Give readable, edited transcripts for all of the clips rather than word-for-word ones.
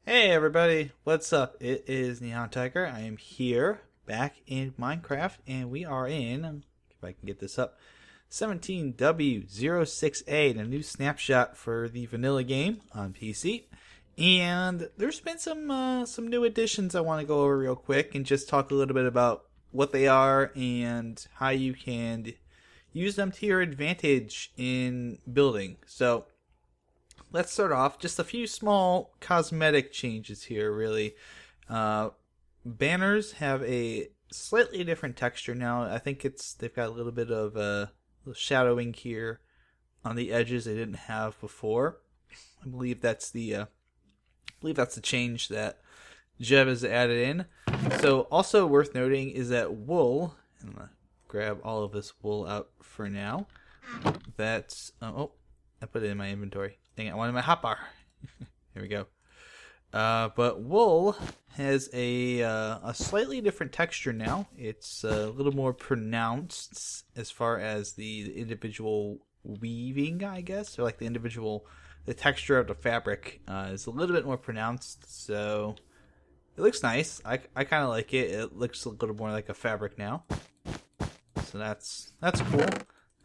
Hey everybody, what's up? It is NihonTiger. I am here back in Minecraft and we are in, if I can get this up, 17w06a, the new snapshot for the vanilla game on PC. And there's been some new additions I want to go over real quick and just talk a little bit about what they are and how you can use them to your advantage in building. So let's start off just a few small cosmetic changes here, really. Banners have a slightly different texture now. I think they've got a little bit of shadowing here on the edges they didn't have before. I believe that's the change that Jeb has added in. So also worth noting is that wool. I'm gonna grab all of this wool out for now. That's I put it in my inventory. Dang it, I wanted my hotbar. Here we go. But wool has a slightly different texture now. It's a little more pronounced as far as the individual weaving, I guess, or like the texture of the fabric is a little bit more pronounced. So it looks nice. I kind of like it. It looks a little more like a fabric now. So that's cool.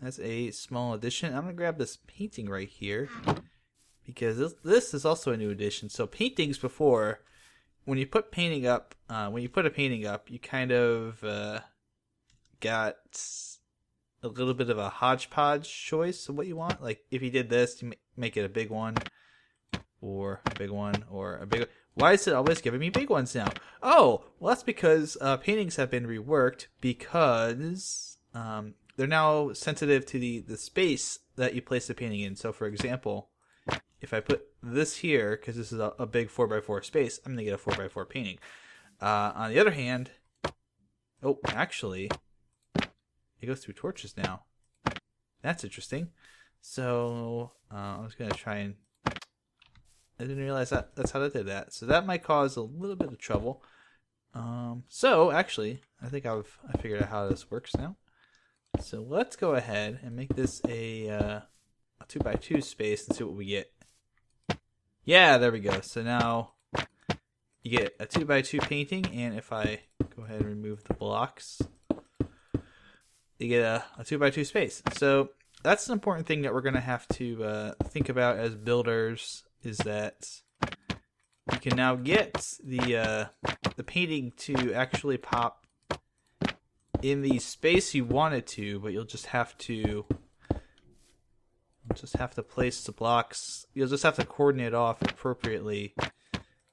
That's a small addition. I'm gonna grab this painting right here because this is also a new addition. So paintings before, when you put a painting up, you kind of got a little bit of a hodgepodge choice of what you want. Like if you did this, you make it a big one, or a big one, or a big one. Why is it always giving me big ones now? Oh, well that's because paintings have been reworked because they're now sensitive to the space that you place the painting in. So for example, if I put this here, because this is a big 4x4 space, I'm going to get a 4x4 painting. On the other hand, oh, actually, it goes through torches now. That's interesting. So I'm just going to try and... I didn't realize that's how they did that. So that might cause a little bit of trouble. So actually, I think I figured out how this works now. So let's go ahead and make this a 2x2 space and see what we get. Yeah, there we go. So now you get a 2x2 painting, and if I go ahead and remove the blocks, you get a 2x2 space. So that's an important thing that we're going to have to think about as builders, is that you can now get the painting to actually pop in the space you want it to, but you'll just have to place the blocks. You'll just have to coordinate off appropriately.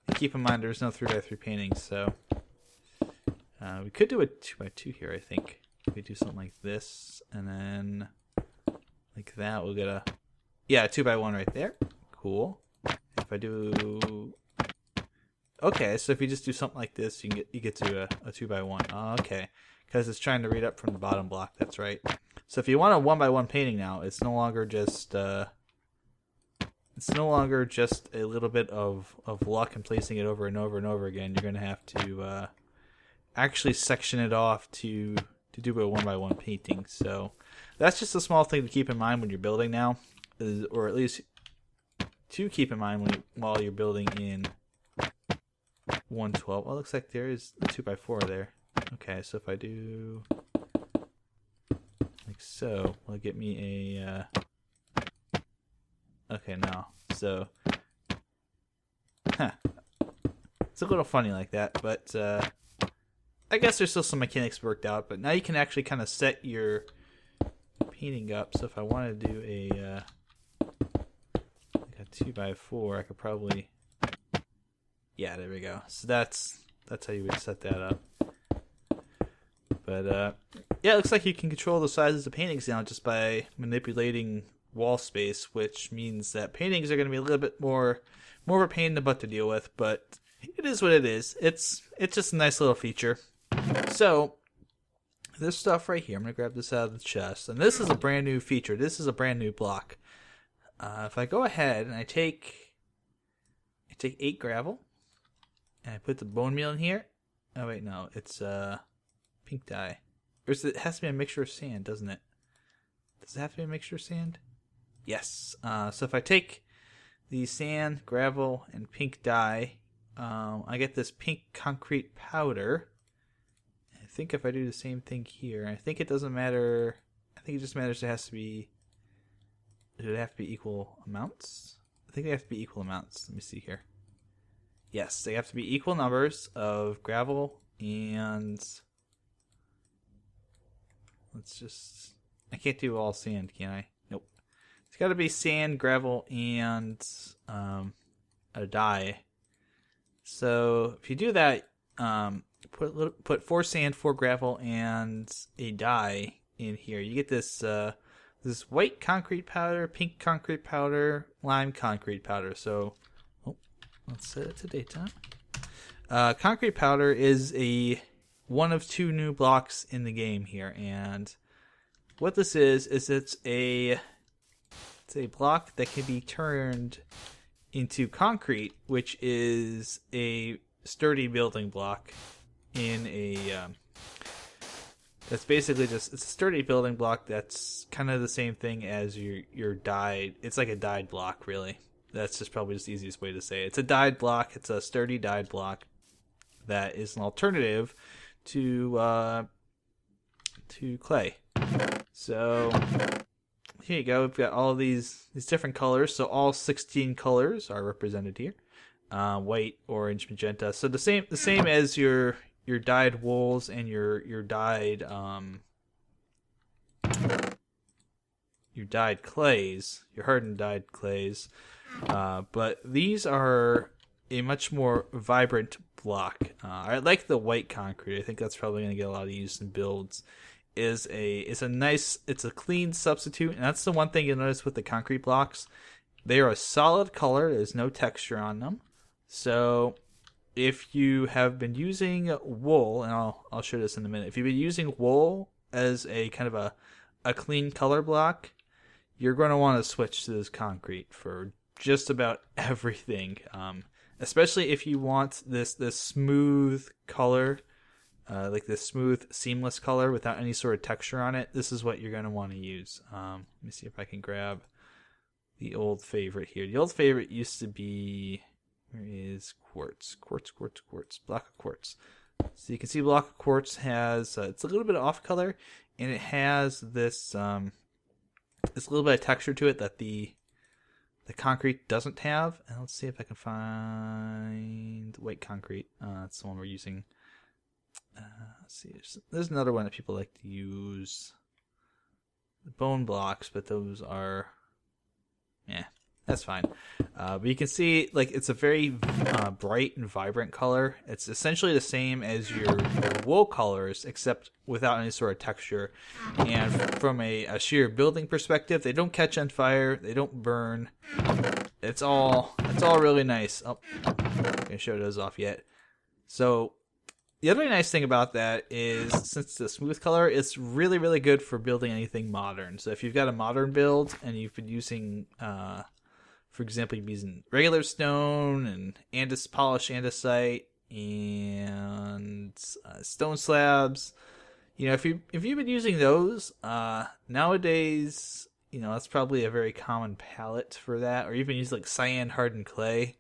And keep in mind there's no 3x3 paintings, so we could do a 2x2 here. I think we do something like this, and then like that. We'll get a 2x1 right there. Cool. If I do, okay, so if you just do something like this, you get to a 2x1. Okay. Because it's trying to read up from the bottom block. That's right. So if you want a 1x1 painting now, it's no longer just a little bit of luck and placing it over and over and over again. You're going to have to actually section it off to do a 1x1 painting. So that's just a small thing to keep in mind when you're building now, or at least to keep in mind while you're building in 112. Well, it looks like there is a 2x4 there. Okay, so if I do like so, will it get me a okay, no. So it's a little funny like that, but I guess there's still some mechanics worked out. But now you can actually kind of set your painting up. So if I want to do a 2x4, I could probably, yeah, there we go. So that's how you would set that up. But yeah, it looks like you can control the sizes of paintings now just by manipulating wall space, which means that paintings are going to be a little bit more of a pain in the butt to deal with. But it is what it is. It's just a nice little feature. So this stuff right here, I'm going to grab this out of the chest, and this is a brand new feature. This is a brand new block. If I go ahead and I take 8 gravel and I put the bone meal in here. Oh wait, no, it's pink dye. Or it has to be a mixture of sand, doesn't it? Does it have to be a mixture of sand? Yes. So if I take the sand, gravel, and pink dye, I get this pink concrete powder. I think if I do the same thing here, I think it doesn't matter. I think it just matters it has to be. Does it have to be equal amounts? I think they have to be equal amounts. Let me see here. Yes, they have to be equal numbers of gravel and. Let's just. I can't do all sand, can I? Nope. It's got to be sand, gravel, and a dye. So if you do that, put 4 sand, 4 gravel, and a dye in here. You get this this white concrete powder, pink concrete powder, lime concrete powder. So let's set it to daytime. Concrete powder is one of 2 new blocks in the game here, and what this is it's a block that can be turned into concrete, which is a sturdy building block in a that's basically just it's a sturdy building block that's kind of the same thing as your dyed. It's like a dyed block, really. That's just probably just the easiest way to say it. It's a dyed block. It's a sturdy dyed block that is an alternative to clay. So here you go. We've got all these different colors. So all 16 colors are represented here: white, orange, magenta. So the same as your dyed wools and your dyed clays, your hardened dyed clays. But these are a much more vibrant block. I like the white concrete. I think that's probably going to get a lot of use in builds. It's a clean substitute, and that's the one thing you'll notice with the concrete blocks. They are a solid color. There's no texture on them. So if you have been using wool, and I'll show this in a minute. If you've been using wool as a kind of a clean color block, you're going to want to switch to this concrete for just about everything. Especially if you want this smooth color, like this smooth, seamless color without any sort of texture on it. This is what you're going to want to use. Let me see if I can grab the old favorite here. The old favorite used to be, where is quartz? Quartz, block of quartz. So you can see block of quartz has, it's a little bit off color, and it has this little bit of texture to it that the concrete doesn't have. And let's see if I can find white concrete. That's the one we're using. Let's see. There's another one that people like to use. The bone blocks, but those are, that's fine. But you can see, like, it's a very bright and vibrant color. It's essentially the same as your wool colors, except without any sort of texture. And from a sheer building perspective, they don't catch on fire. They don't burn. It's all really nice. Oh, I'm not gonna show those off yet. So the other nice thing about that is, since it's a smooth color, it's really, really good for building anything modern. So if you've got a modern build and you've been using, for example, you're using regular stone and polished andesite and stone slabs, if you've been using those nowadays, that's probably a very common palette for that. Or even use like cyan hardened clay.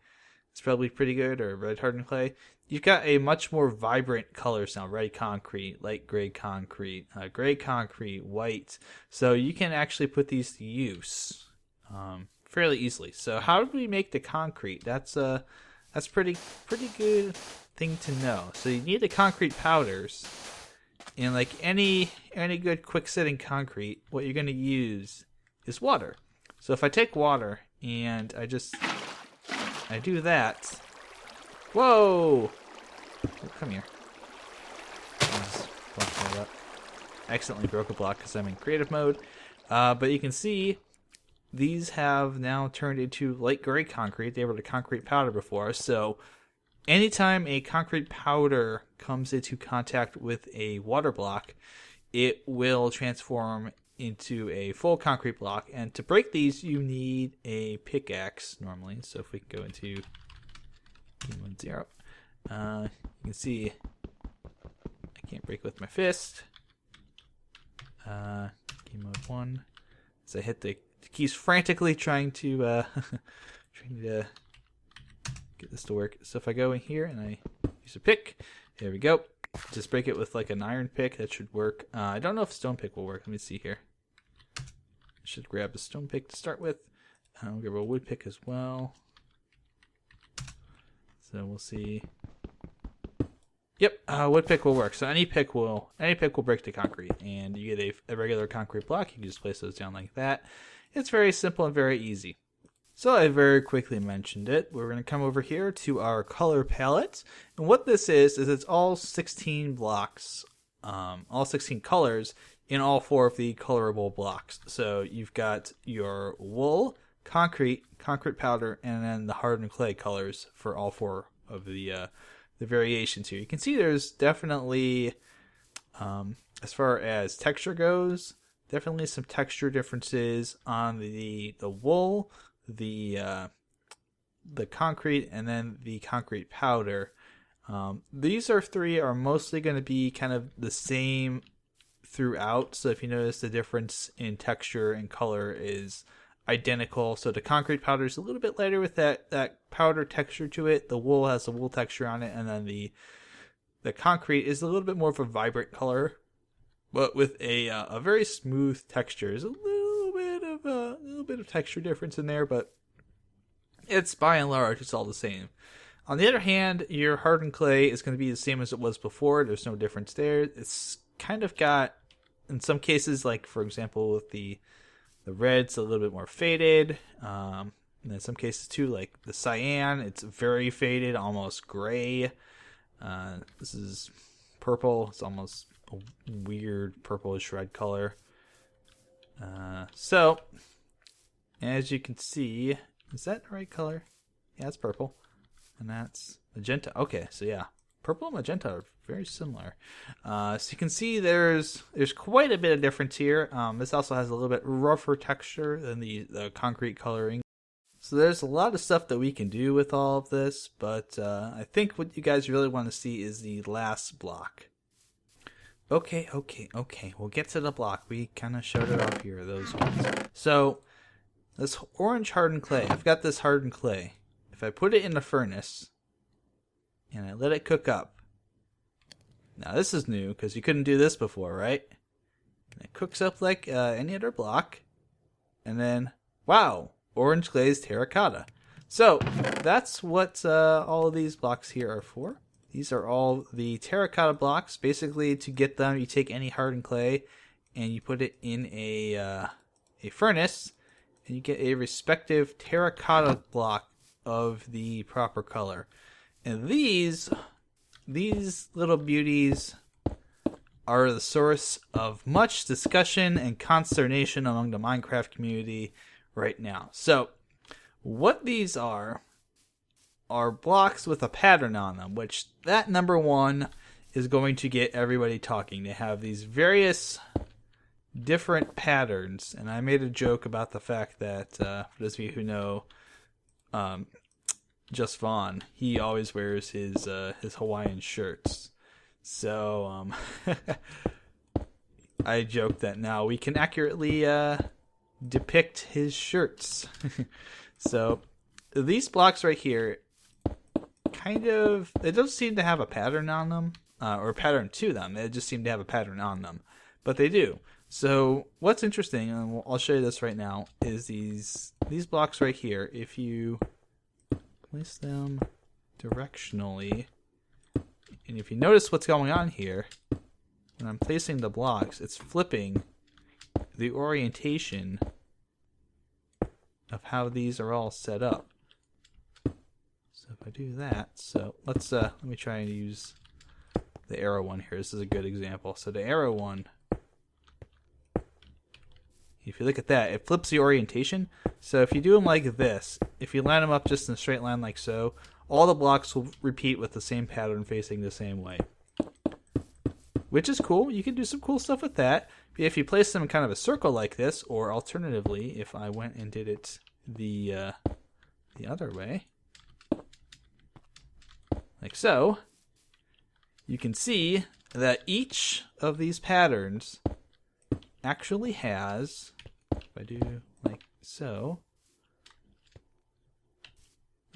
It's probably pretty good, or red hardened clay. You've got a much more vibrant colors now: red concrete, light gray concrete, gray concrete, white. So you can actually put these to use fairly easily. So how do we make the concrete? That's pretty good thing to know. So you need the concrete powders, and like any good quick setting concrete, what you're going to use is water. So if I take water and I do that. Whoa! Oh, come here. Let's block that up. I accidentally broke a block because I'm in creative mode. But you can see these have now turned into light gray concrete. They were the concrete powder before. So anytime a concrete powder comes into contact with a water block, it will transform into a full concrete block. And to break these, you need a pickaxe normally. So if we can go into Game 1-0, you can see I can't break with my fist. Game mode 1. So I hit the keys frantically, trying to get get this to work. So if I go in here and I use a pick, there we go. Just break it with like an iron pick. That should work. I don't know if stone pick will work. Let me see here. I should grab a stone pick to start with. I'll grab a wood pick as well. So we'll see. Yep, wood pick will work. So any pick will break the concrete, and you get a regular concrete block. You can just place those down like that. It's very simple and very easy. So I very quickly mentioned it. We're going to come over here to our color palette. And what this is it's all 16 blocks, all 16 colors in all 4 of the colorable blocks. So you've got your wool, concrete powder, and then the hardened clay colors for all 4 of the variations here. You can see there's definitely, as far as texture goes, definitely some texture differences on the wool, the concrete, and then the concrete powder. These 3 are mostly going to be kind of the same throughout. So if you notice, the difference in texture and color is identical. So the concrete powder is a little bit lighter with that powder texture to it. The wool has the wool texture on it, and then the concrete is a little bit more of a vibrant color, but with a very smooth texture. There's a little bit of texture difference in there, but it's by and large it's all the same. On the other hand, your hardened clay is going to be the same as it was before. There's no difference there. It's kind of got, in some cases, like for example with the red's a little bit more faded. And in some cases too, like the cyan, it's very faded, almost gray. This is purple. It's almost a weird purplish red color. So, as you can see, is that the right color? Yeah, it's purple. And that's magenta. Okay, so yeah, purple and magenta are very similar. So you can see there's quite a bit of difference here. This also has a little bit rougher texture than the concrete coloring. So there's a lot of stuff that we can do with all of this, but I think what you guys really want to see is the last block. Okay. We'll get to the block. We kind of showed it off here, those ones. So this orange hardened clay, I've got this hardened clay. If I put it in the furnace and I let it cook up, now this is new because you couldn't do this before, right? And it cooks up like any other block, and then wow, orange glazed terracotta. So that's what all of these blocks here are for. These are all the terracotta blocks. Basically, to get them, you take any hardened clay and you put it in a furnace, and you get a respective terracotta block of the proper color. And these little beauties are the source of much discussion and consternation among the Minecraft community right now. So what these are blocks with a pattern on them, which that number 1 is going to get everybody talking. They have these various different patterns, and I made a joke about the fact that for those of you who know Just Vaughn, he always wears his Hawaiian shirts. So I joked that now we can accurately depict his shirts. So these blocks right here, they don't seem to have a pattern on them, or a pattern to them. They just seem to have a pattern on them, but they do. So what's interesting, and I'll show you this right now, is these blocks right here. If you place them directionally, and if you notice what's going on here, when I'm placing the blocks, it's flipping the orientation of how these are all set up. So if I do that, so let me try and use the arrow one here. This is a good example. So the arrow one, if you look at that, it flips the orientation. So if you do them like this, if you line them up just in a straight line like so, all the blocks will repeat with the same pattern facing the same way. Which is cool. You can do some cool stuff with that. If you place them in kind of a circle like this, or alternatively, if I went and did it the other way, like so, you can see that each of these patterns actually has, if I do like so,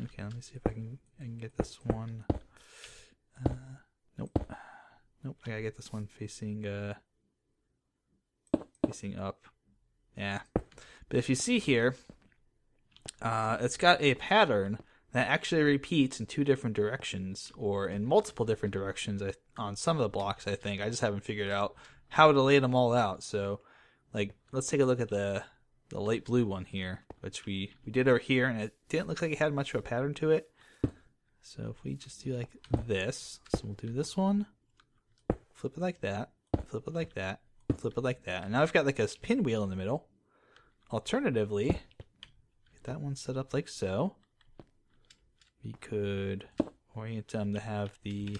okay, let me see if I can I can get this one. Nope. Nope. I gotta get this one facing up. Yeah. But if you see here, it's got a pattern that actually repeats in 2 different directions, or in multiple different directions on some of the blocks, I think. I just haven't figured out how to lay them all out. So, like, let's take a look at the light blue one here, which we did over here, and it didn't look like it had much of a pattern to it. So if we just do like this, so we'll do this one, flip it like that, flip it like that, flip it like that. And now I've got like a pinwheel in the middle. Alternatively, get that one set up like so. We could orient them to have the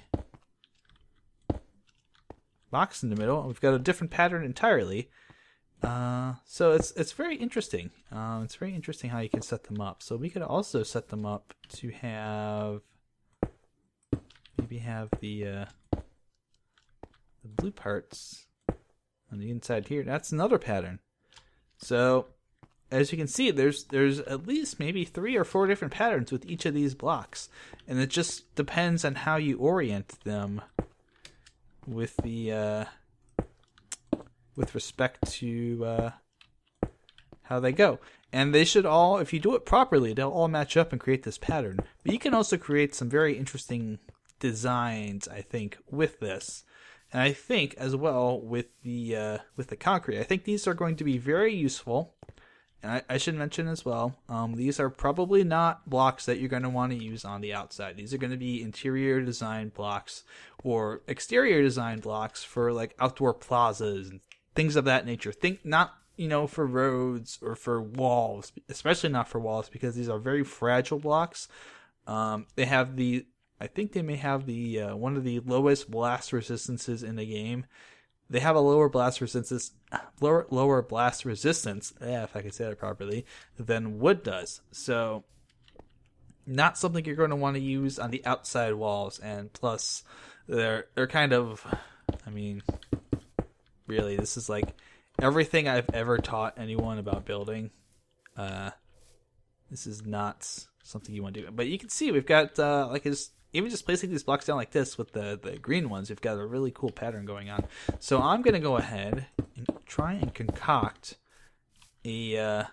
box in the middle, and we've got a different pattern entirely. So it's very interesting. It's very interesting how you can set them up. So we could also set them up to have maybe have the blue parts on the inside here. That's another pattern. So as you can see, there's at least maybe 3 or 4 different patterns with each of these blocks, and it just depends on how you orient them with the with respect to how they go. And they should all, if you do it properly, they'll all match up and create this pattern. But you can also create some very interesting designs, I think, with this. And I think as well with the concrete, I think these are going to be very useful. And I should mention as well, these are probably not blocks that you're going to want to use on the outside. These are going to be interior design blocks or exterior design blocks for like outdoor plazas and things of that nature. Think not, for roads or for walls, especially not for walls, because these are very fragile blocks. They have I think they may have the one of the lowest blast resistances in the game. They have a lower blast resistance, if I can say that properly, than wood does. So, not something you're going to want to use on the outside walls. And plus, they're kind of, really, this is like everything I've ever taught anyone about building. This is not something you want to do. But you can see we've got even just placing these blocks down like this with the green ones, we've got a really cool pattern going on. So I'm going to go ahead and try and concoct a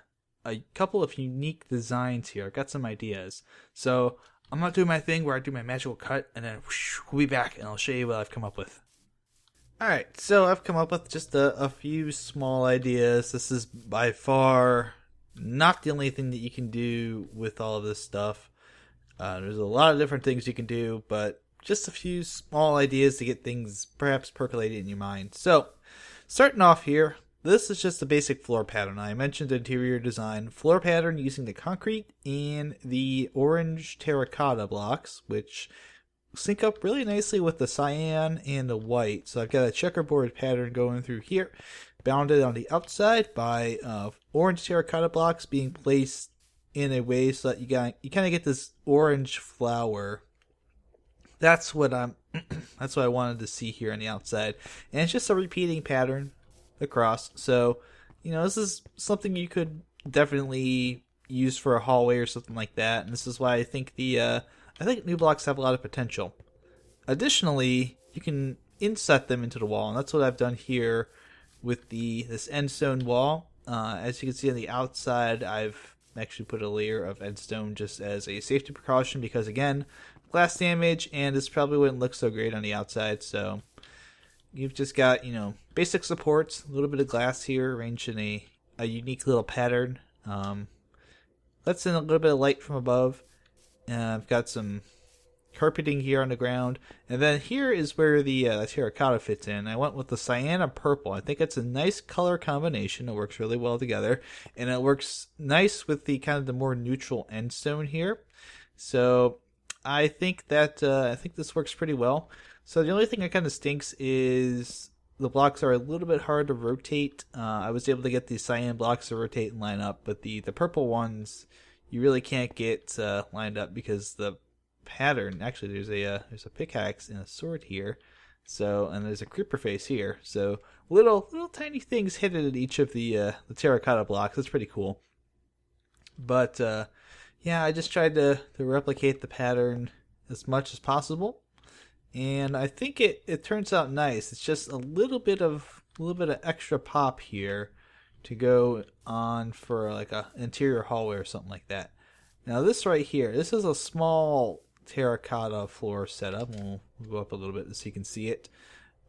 couple of unique designs here. I've got some ideas. So I'm going to do my thing where I do my magical cut, and then whoosh, we'll be back, and I'll show you what I've come up with. Alright, so I've come up with just a few small ideas. This is by far not the only thing that you can do with all of this stuff. There's a lot of different things you can do, but just a few small ideas to get things perhaps percolated in your mind. So, starting off here, this is just a basic floor pattern. I mentioned interior design. Floor pattern using the concrete and the orange terracotta blocks, which sync up really nicely with the cyan and the white. So I've got a checkerboard pattern going through here, bounded on the outside by orange terracotta blocks being placed in a way so that you kind of get this orange flower. That's what I wanted to see here on the outside, and it's just a repeating pattern across. So, this is something you could definitely use for a hallway or something like that. And this is why I think new blocks have a lot of potential. Additionally, you can inset them into the wall, and that's what I've done here with this end stone wall. As you can see on the outside, I've actually put a layer of endstone just as a safety precaution because, again, glass damage, and this probably wouldn't look so great on the outside. So you've just got, basic supports, a little bit of glass here arranged in a unique little pattern. Lets in a little bit of light from above. I've got some carpeting here on the ground, and then here is where the terracotta fits in. I went with the cyan and purple. I think it's a nice color combination. It works really well together, and it works nice with the kind of the more neutral end stone here. So I think that this works pretty well. So the only thing that kind of stinks is the blocks are a little bit hard to rotate. I was able to get the cyan blocks to rotate and line up, but the purple ones you really can't get lined up because the pattern, actually there's a pickaxe and a sword here, so, and there's a creeper face here, so little tiny things hidden in each of the terracotta blocks. That's pretty cool. But yeah, I just tried to replicate the pattern as much as possible, and I think it turns out nice. It's just a little bit of extra pop here to go on for like a interior hallway or something like that. Now this right here, this is a small terracotta floor setup. We'll go up a little bit so you can see it.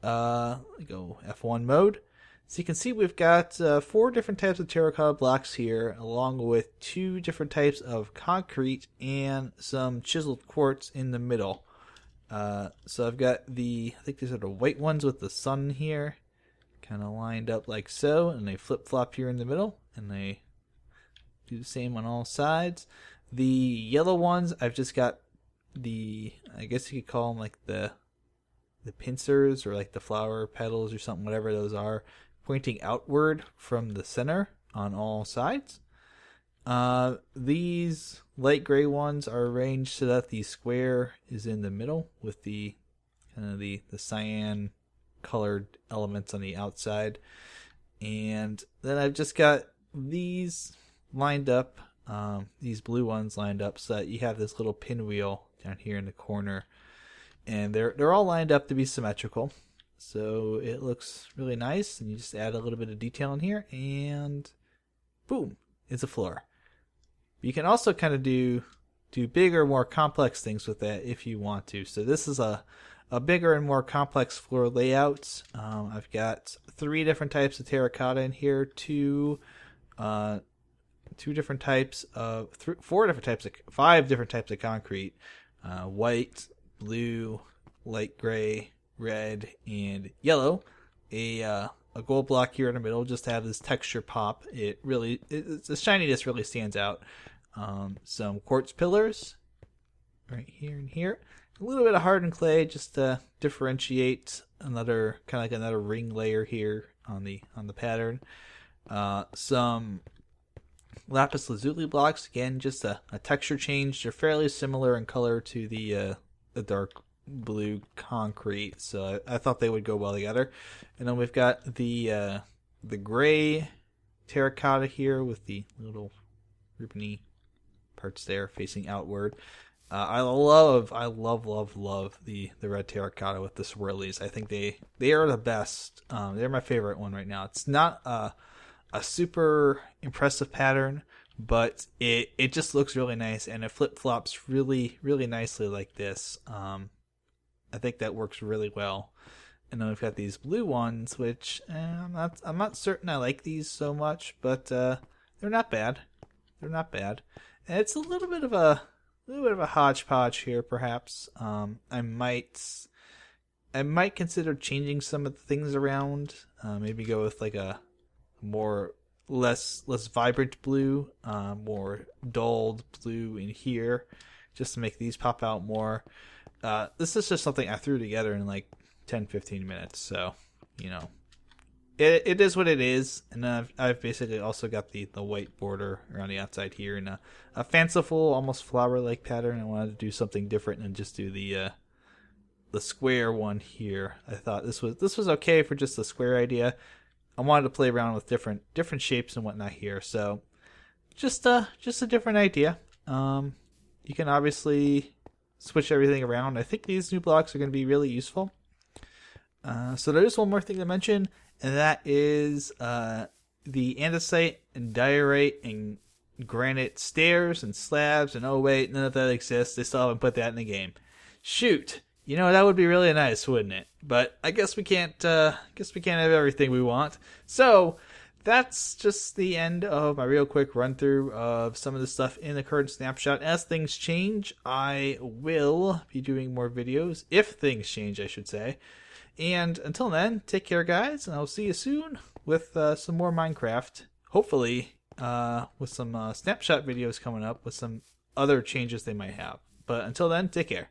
Go F1 mode. So you can see we've got 4 different types of terracotta blocks here, along with 2 different types of concrete and some chiseled quartz in the middle. So I've got I think these are the white ones with the sun here, kind of lined up like so, and they flip-flop here in the middle, and they do the same on all sides. The yellow ones, I've just got I guess you could call them like the pincers or like the flower petals or something, whatever those are, pointing outward from the center on all sides. These light gray ones are arranged so that the square is in the middle with the kind of the cyan colored elements on the outside. And then I've just got these lined up, these blue ones lined up so that you have this little pinwheel down here in the corner. And they're all lined up to be symmetrical. So it looks really nice, and you just add a little bit of detail in here, and boom, it's a floor. You can also kind of do bigger, more complex things with that if you want to. So this is a bigger and more complex floor layout. I've got 3 different types of terracotta in here, 5 different types of concrete, white, blue, light gray, red, and yellow. A gold block here in the middle just to have this texture pop. The shininess really stands out. Some quartz pillars right here and here. A little bit of hardened clay just to differentiate another kind of like another ring layer here on the pattern. Some lapis lazuli blocks, again just a texture change. They're fairly similar in color to the dark blue concrete, so I thought they would go well together. And then we've got the gray terracotta here with the little ribbony parts there facing outward. I love the red terracotta with the swirlies. I think they are the best. They're my favorite one right now. It's not a super impressive pattern, but it just looks really nice, and it flip-flops really nicely like this. I think that works really well. And then we've got these blue ones, which I'm not certain I like these so much, but they're not bad. They're not bad. And it's a little bit of a hodgepodge here, perhaps. I might consider changing some of the things around. Maybe go with like a less vibrant blue, more dulled blue in here, just to make these pop out more. This is just something I threw together in like 10-15 minutes, so it is what it is. And I've basically also got the white border around the outside here in a fanciful, almost flower-like pattern. I wanted to do something different and just do the square one here. I thought this was okay for just the square idea. I wanted to play around with different shapes and whatnot here, so just a different idea. You can obviously switch everything around. I think these new blocks are going to be really useful. So there's one more thing to mention, and that is the andesite and diorite and granite stairs and slabs. And oh wait, none of that exists. They still haven't put that in the game. Shoot. That would be really nice, wouldn't it? But I guess we can't have everything we want. So that's just the end of my real quick run through of some of the stuff in the current snapshot. As things change, I will be doing more videos, if things change, I should say. And until then, take care, guys, and I'll see you soon with some more Minecraft. Hopefully, with some snapshot videos coming up with some other changes they might have. But until then, take care.